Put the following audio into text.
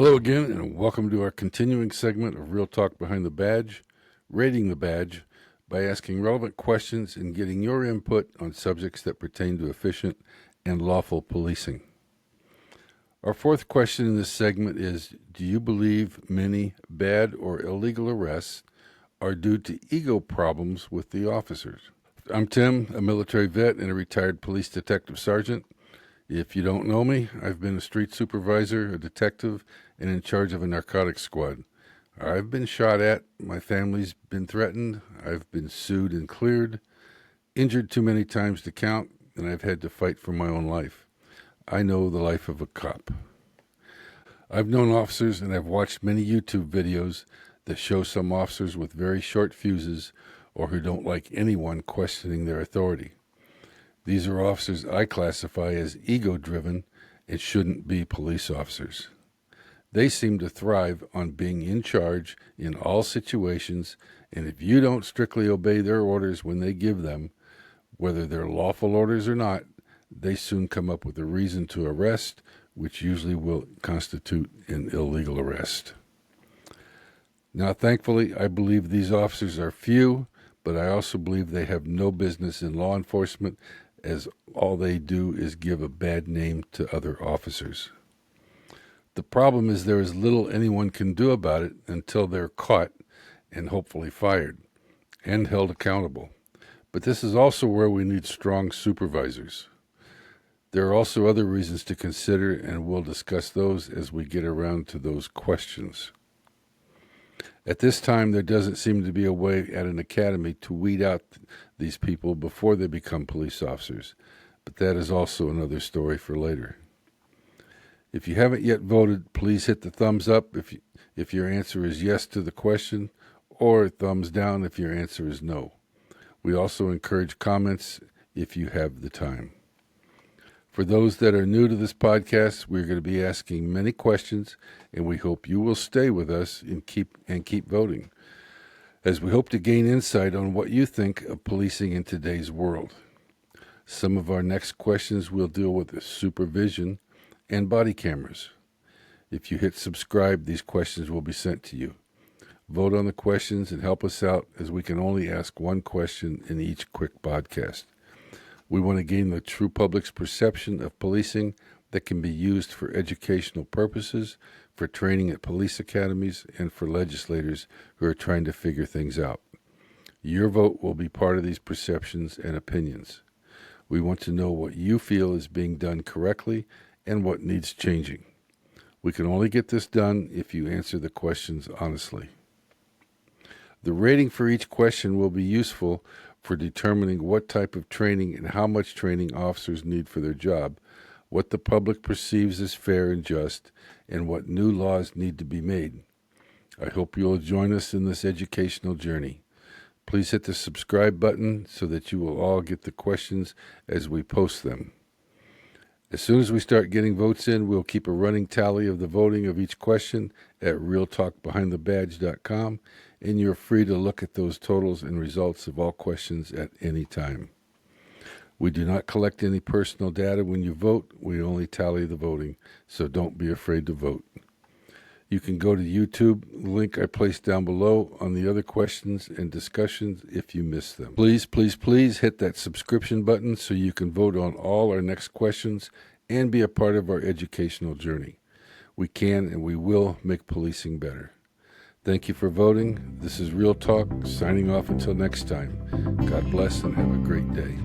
Hello again, and welcome to our continuing segment of Real Talk Behind the Badge, rating the badge by asking relevant questions and getting your input on subjects that pertain to efficient and lawful policing. Our fourth question in this segment is, do you believe many bad or illegal arrests are due to ego problems with the officers? I'm Tim, a military vet and a retired police detective sergeant. If you don't know me, I've been a street supervisor, a detective, and in charge of a narcotics squad. I've been shot at, my family's been threatened, I've been sued and cleared, injured too many times to count, and I've had to fight for my own life. I know the life of a cop. I've known officers and I've watched many YouTube videos that show some officers with very short fuses or who don't like anyone questioning their authority. These are officers I classify as ego-driven and shouldn't be police officers. They seem to thrive on being in charge in all situations, and if you don't strictly obey their orders when they give them, whether they're lawful orders or not, they soon come up with a reason to arrest, which usually will constitute an illegal arrest. Now, thankfully, I believe these officers are few, but I also believe they have no business in law enforcement, as all they do is give a bad name to other officers. The problem is there is little anyone can do about it until they're caught and hopefully fired and held accountable. But this is also where we need strong supervisors. There are also other reasons to consider, and we'll discuss those as we get around to those questions. At this time, there doesn't seem to be a way at an academy to weed out these people before they become police officers, but that is also another story for later. If you haven't yet voted, please hit the thumbs up if your answer is yes to the question, or thumbs down if your answer is no. We also encourage comments if you have the time. For those that are new to this podcast, we're going to be asking many questions, and we hope you will stay with us and keep voting, as we hope to gain insight on what you think of policing in today's world. Some of our next questions will deal with supervision and body cameras. If you hit subscribe, these questions will be sent to you. Vote on the questions and help us out, as we can only ask one question in each quick podcast. We want to gain the true public's perception of policing that can be used for educational purposes, for training at police academies, and for legislators who are trying to figure things out. Your vote will be part of these perceptions and opinions. We want to know what you feel is being done correctly and what needs changing. We can only get this done if you answer the questions honestly. The rating for each question will be useful for determining what type of training and how much training officers need for their job, what the public perceives as fair and just, and what new laws need to be made. I hope you'll join us in this educational journey. Please hit the subscribe button so that you will all get the questions as we post them. As soon as we start getting votes in, we'll keep a running tally of the voting of each question at realtalkbehindthebadge.com, and you're free to look at those totals and results of all questions at any time. We do not collect any personal data when you vote. We only tally the voting, so don't be afraid to vote. You can go to YouTube, the link I placed down below, on the other questions and discussions if you missed them. Please, please, please hit that subscription button so you can vote on all our next questions and be a part of our educational journey. We can and we will make policing better. Thank you for voting. This is Real Talk, signing off until next time. God bless and have a great day.